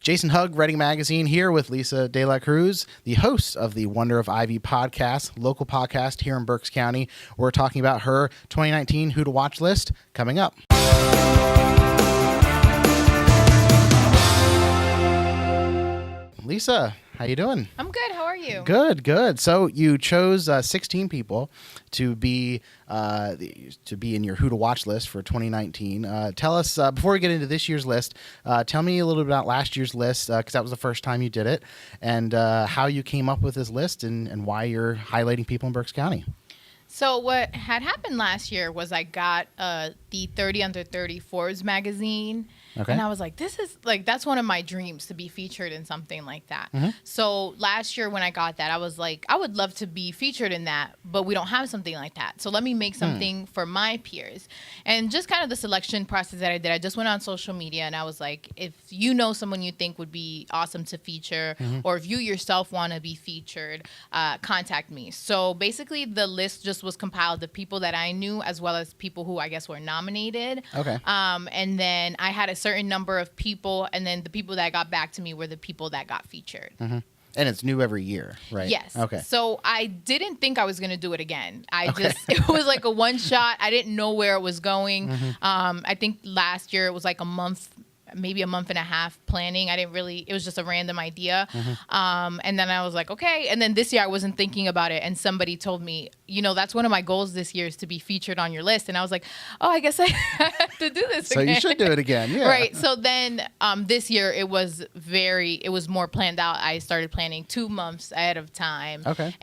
Jason Hugg, Reading Magazine, here with Lisa De La Cruz, the host of the Wonder of Ivy podcast, local podcast here in Berks County. We're talking about her 2019 Who to Watch list coming up. Lisa, how you doing? I'm good. How are you? Good. So you chose 16 people to be in your Who to Watch list for 2019. Tell us, before we get into this year's list, tell me a little bit about last year's list, because that was the first time you did it, and how you came up with this list and why you're highlighting people in Berks County. So what had happened last year was I got the 30 Under 30 Forbes magazine. Okay. And I was like, that's one of my dreams, to be featured in something like that. Mm-hmm. So last year when I got that, I was like, I would love to be featured in that, but we don't have something like that. So let me make something for my peers. And just kind of the selection process that I did, I just went on social media and I was like, if you know someone you think would be awesome to feature, or if you yourself want to be featured, contact me. So basically the list just was compiled of people that I knew, as well as people who I guess were nominated. Okay. And then I had a certain number of people, and then the people that got back to me were the people that got featured. Mm-hmm. And it's new every year, right? Yes. Okay. So I didn't think I was going to do it again. It was like a one shot. I didn't know where it was going. I think last year it was like maybe a month and a half planning. It was just a random idea. And then I was like, okay. And then this year I wasn't thinking about it. And somebody told me, that's one of my goals this year is to be featured on your list. And I was like, oh, I guess I have to do this again. So you should do it again. Yeah. Right. So then this year it was more planned out. I started planning 2 months ahead of time. Okay.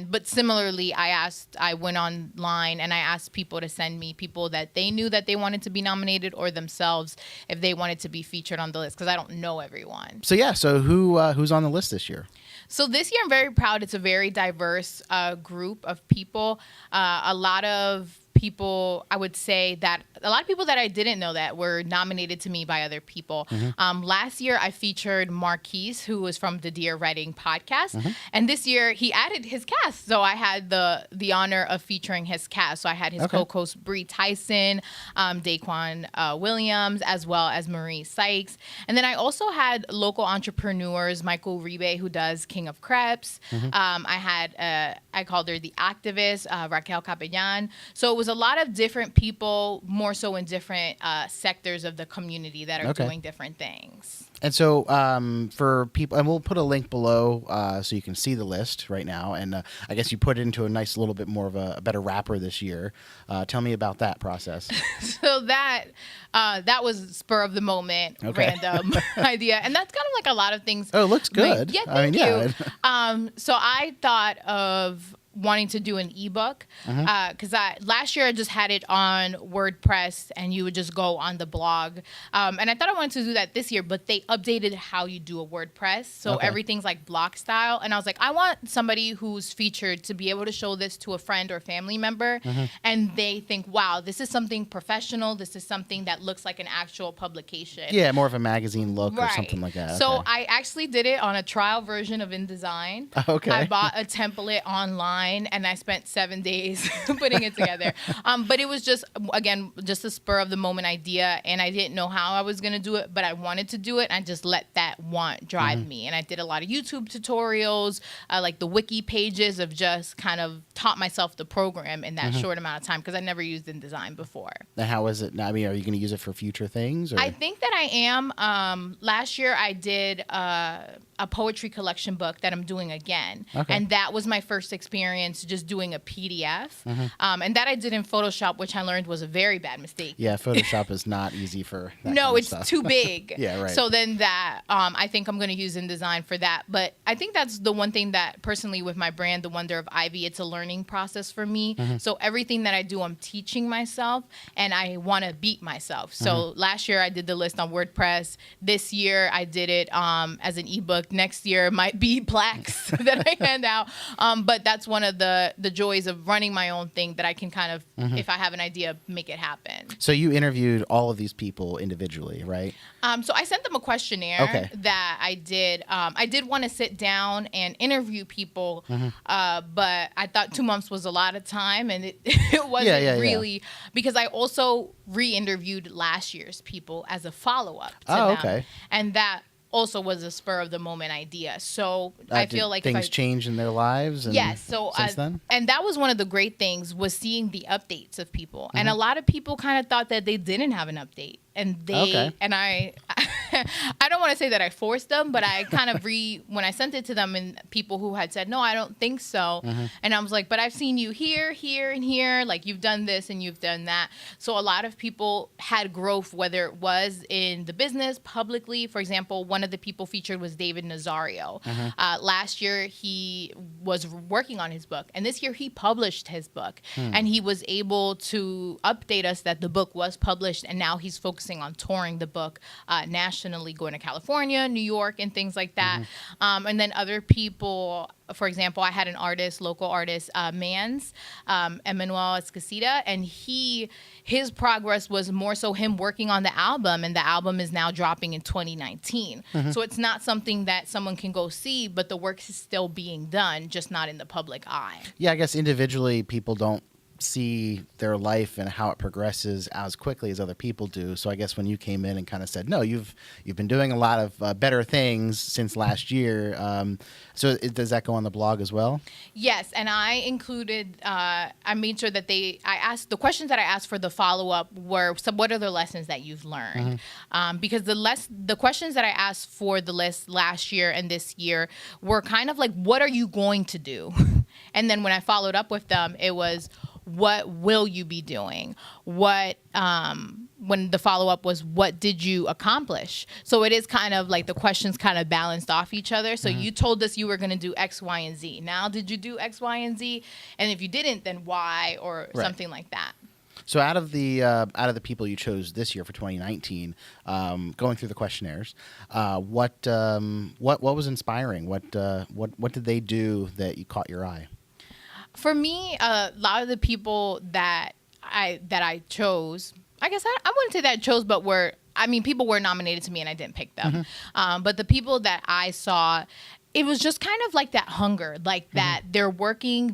But similarly, I went online and I asked people to send me people that they knew that they wanted to be nominated, or themselves if they wanted to be featured on the list, because I don't know everyone. So who's on the list this year? So this year I'm very proud. It's a very diverse group of people. A lot of people, I would say that a lot of people that I didn't know that were nominated to me by other people. Last year I featured Marquise, who was from the Dear Reading podcast. And this year he added his cast. So I had the honor of featuring his cast. So I had his co-host Bree Tyson, Daquan Williams, as well as Marie Sykes. And then I also had local entrepreneurs, Michael Ribe, who does King of Crepes. I called her the activist, Raquel Capellan. So it was a lot of different people, more so in different sectors of the community that are doing different things. And so for people, and we'll put a link below so you can see the list right now. And I guess you put it into a nice little bit more of a better wrapper this year. Tell me about that process. So that was spur of the moment, random idea. And that's kind of like a lot of things. Oh, it looks good. Thank you. So I thought of wanting to do an ebook because last year I just had it on WordPress and you would just go on the blog, and I thought I wanted to do that this year, but they updated how you do a WordPress, so everything's like block style, and I was like, I want somebody who's featured to be able to show this to a friend or family member and they think, wow, this is something professional, this is something that looks like an actual publication. Yeah, more of a magazine look or something like that. So I actually did it on a trial version of InDesign. I bought a template online and I spent 7 days putting it together. But it was just a spur of the moment idea, and I didn't know how I was going to do it, but I wanted to do it. And I just let that want drive me. And I did a lot of YouTube tutorials, like the wiki pages, of just kind of taught myself the program in that short amount of time, because I never used InDesign before. And how is it? I mean, are you going to use it for future things? Or? I think that I am. Last year I did a poetry collection book that I'm doing again. And that was my first experience just doing a PDF. And that I did in Photoshop, which I learned was a very bad mistake. Yeah, Photoshop is not easy for that No, kind of it's stuff. too big. Yeah, right. So then that, I think I'm going to use InDesign for that. But I think that's the one thing that personally with my brand, The Wonder of Ivy, it's a learning process for me. So everything that I do, I'm teaching myself, and I want to beat myself. So last year I did the list on WordPress. This year I did it as an ebook. Next year might be plaques that I hand out. But that's one of the joys of running my own thing, that I can kind of, if I have an idea, make it happen. So you interviewed all of these people individually, right? So I sent them a questionnaire that I did. I did want to sit down and interview people, but I thought 2 months was a lot of time, and it wasn't really, because I also re-interviewed last year's people as a follow-up to them. And that also was a spur of the moment idea. So I feel like things change in their lives. And yes. So since then, and that was one of the great things, was seeing the updates of people, and a lot of people kind of thought that they didn't have an update, and and I I don't want to say that I forced them, but I kind of when I sent it to them, and people who had said no, I don't think so, and I was like, but I've seen you here, here, and here, like you've done this and you've done that. So a lot of people had growth, whether it was in the business, publicly. For example, one of the people featured was David Nazario. Last year he was working on his book, and this year he published his book, and he was able to update us that the book was published, and now he's focusing on touring the book nationally, going to California, New York, and things like that. And then other people, for example, I had an artist, local artist, Mans, Emmanuel Escasita, and his progress was more so him working on the album, and the album is now dropping in 2019. So it's not something that someone can go see, but the work is still being done, just not in the public eye. Yeah, I guess individually people don't see their life and how it progresses as quickly as other people do. So I guess when you came in and kind of said, no, you've been doing a lot of better things since last year. So does that go on the blog as well? Yes, and I included, I made sure that I asked, the questions that I asked for the follow-up were, so what are the lessons that you've learned? Because the questions that I asked for the list last year and this year were kind of like, what are you going to do? And then when I followed up with them, it was, what will you be doing? When the follow-up was, what did you accomplish? So it is kind of like the questions kind of balanced off each other. So you told us you were going to do X, Y, and Z. Now, did you do X, Y, and Z? And if you didn't, then why, or something like that. So out of the people you chose this year for 2019, going through the questionnaires, what was inspiring? What did they do that you caught your eye? For me, a lot of the people that I chose, I guess I wouldn't say that I chose, but people were nominated to me and I didn't pick them. But the people that I saw, it was just kind of like that hunger, like that they're working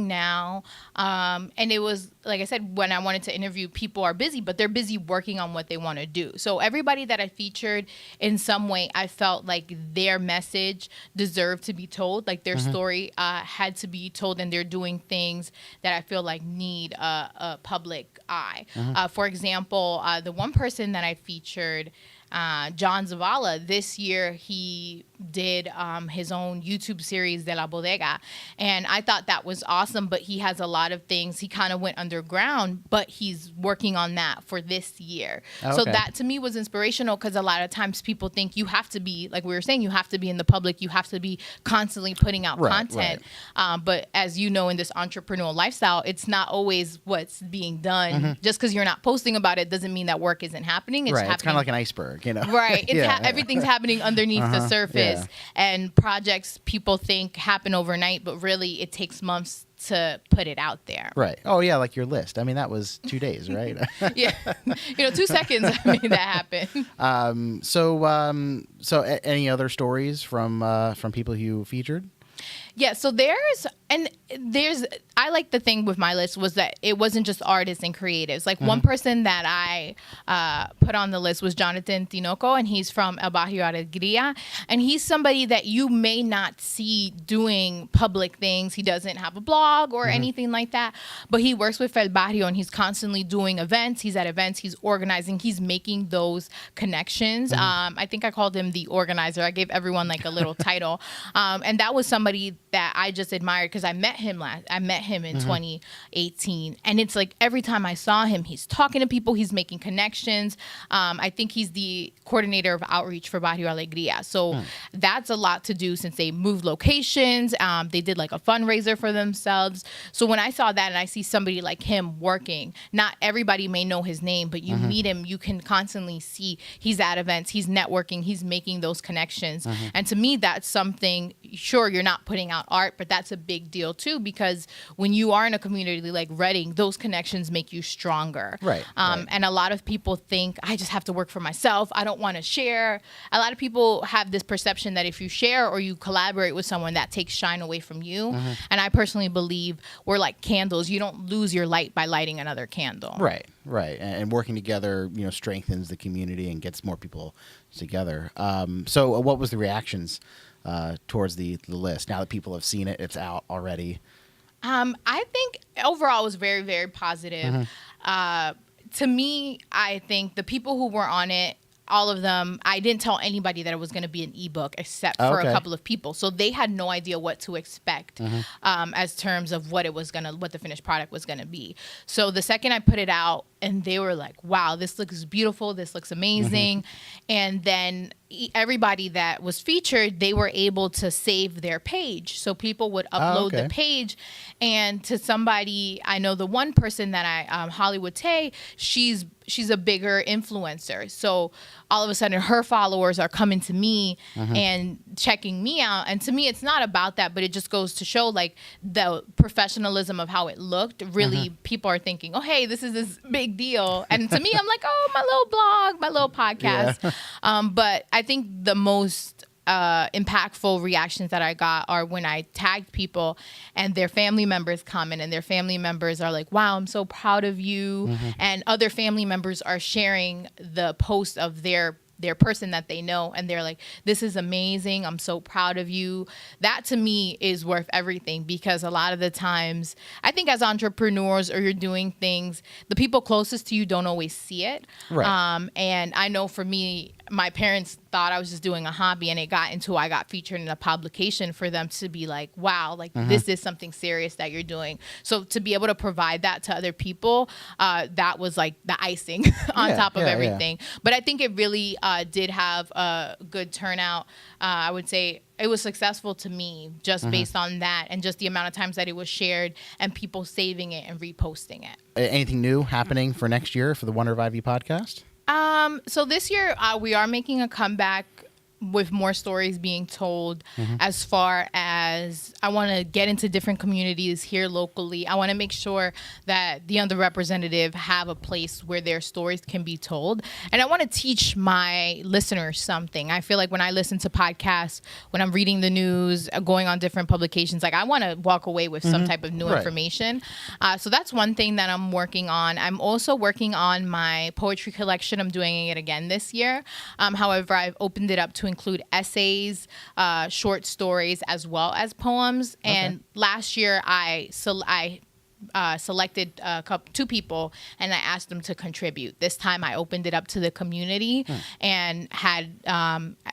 now. And it was, like I said, when I wanted to interview, people are busy, but they're busy working on what they want to do. So everybody that I featured, in some way, I felt like their message deserved to be told, like their story had to be told, and they're doing things that I feel like need a public eye. For example, the one person that I featured, John Zavala, this year he did his own YouTube series, De La Bodega, and I thought that was awesome, but he has a lot of things. He kind of went underground, but he's working on that for this year. So that to me was inspirational, because a lot of times people think you have to be, like we were saying, you have to be in the public, you have to be constantly putting out content. But as you know, in this entrepreneurial lifestyle, it's not always what's being done. Just because you're not posting about it doesn't mean that work isn't happening. It's happening. It's kind of like an iceberg, you know. Right. Everything's happening underneath the surface. And projects people think happen overnight, but really it takes months to put it out there. Right. Oh, yeah, like your list. I mean, that was 2 days, right? Yeah. 2 seconds I made that happen. So any other stories from people you featured? Yeah, so I like the thing with my list was that it wasn't just artists and creatives. Like one person that I put on the list was Jonathan Tinoco, and he's from El Barrio Alegría, and he's somebody that you may not see doing public things. He doesn't have a blog or anything like that, but he works with El Barrio, and he's constantly doing events. He's at events, he's organizing, he's making those connections. I think I called him the organizer. I gave everyone like a little title, and that was somebody that I just admired, because I met him in 2018, and it's like every time I saw him, he's talking to people, he's making connections. I think he's the coordinator of outreach for Barrio Alegría, so that's a lot to do, since they moved locations. They did like a fundraiser for themselves. So when I saw that and I see somebody like him working, not everybody may know his name, but you meet him, you can constantly see he's at events, he's networking, he's making those connections. And to me, that's something, sure, you're not putting out art, but that's a big deal too, because when you are in a community like Reading, those connections make you stronger. Right. And a lot of people think, I just have to work for myself, I don't want to share. A lot of people have this perception that if you share or you collaborate with someone, that takes shine away from you. And I personally believe we're like candles. You don't lose your light by lighting another candle. Right. Right, and working together, strengthens the community and gets more people together. So, what was the reactions towards the list now that people have seen it? It's out already. I think overall it was very, very positive. To me, I think the people who were on it, all of them, I didn't tell anybody that it was going to be an ebook except for a couple of people. So they had no idea what to expect as terms of what the finished product was going to be. So the second I put it out, and they were like, wow, this looks beautiful. This looks amazing. And then everybody that was featured, they were able to save their page. So people would upload the page. And to somebody, I know the one person that Hollywood Tay, she's a bigger influencer. So all of a sudden her followers are coming to me and checking me out. And to me, it's not about that, but it just goes to show like the professionalism of how it looked. Really, people are thinking, oh, hey, this is this big deal. And to me, I'm like, oh, my little blog, my little podcast. But I think the most impactful reactions that I got are when I tagged people and their family members comment, and their family members are like, wow, I'm so proud of you. And other family members are sharing the post of their person that they know, and they're like, this is amazing, I'm so proud of you. That to me is worth everything, because a lot of the times I think as entrepreneurs, or you're doing things, the people closest to you don't always see it. Right. And I know for me, my parents thought I was just doing a hobby, and I got featured in a publication for them to be like, wow, like this is something serious that you're doing. So to be able to provide that to other people, that was like the icing on top of everything. But I think it really did have a good turnout. I would say it was successful to me just based on that, and just the amount of times that it was shared and people saving it and reposting it. Anything new happening for next year for the Wonder of Ivy podcast? So this year we are making a comeback with more stories being told, as far as I want to get into different communities here locally. I want to make sure that the underrepresented have a place where their stories can be told. And I want to teach my listeners something. I feel like when I listen to podcasts, when I'm reading the news, going on different publications, like I want to walk away with some type of new information. So that's one thing that I'm working on. I'm also working on my poetry collection. I'm doing it again this year. However, I've opened it up to include essays, short stories, as well as poems. And last year I selected two people, and I asked them to contribute. This time I opened it up to the community and had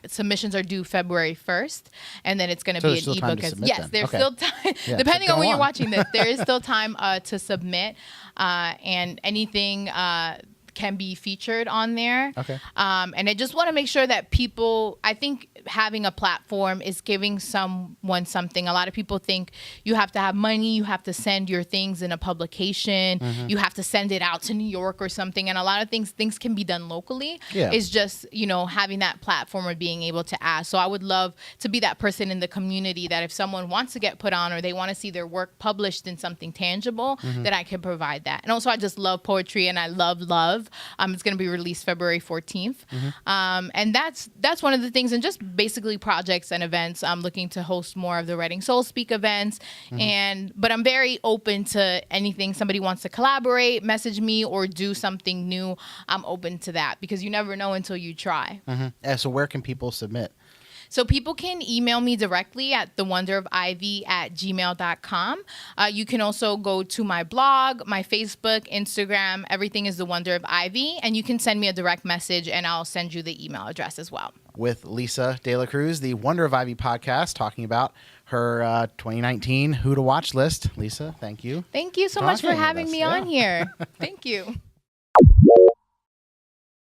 submissions are due February 1st, and then it's going to be an ebook. Yes, there's still time. Depending on when you're watching this, there is still time to submit, and anything can be featured on there. And I just want to make sure that people, I think having a platform is giving someone something. A lot of people think you have to have money, you have to send your things in a publication, you have to send it out to New York or something. And a lot of things can be done locally. It's just, having that platform or being able to ask. So I would love to be that person in the community that if someone wants to get put on, or they want to see their work published in something tangible, that I can provide that. And also I just love poetry, and I love love. It's going to be released February 14th. And that's one of the things, and just basically projects and events. I'm looking to host more of the Writing Soul Speak events. But I'm very open to anything. Somebody wants to collaborate, message me, or do something new. I'm open to that, because you never know until you try. So where can people submit? So people can email me directly at thewonderofivy@gmail.com. You can also go to my blog, my Facebook, Instagram. Everything is The Wonder of Ivy. And you can send me a direct message, and I'll send you the email address as well. With Lisa De La Cruz, the Wonder of Ivy podcast, talking about her 2019 Who to Watch list. Lisa, thank you. Thank you so much for having me on here. Thank you.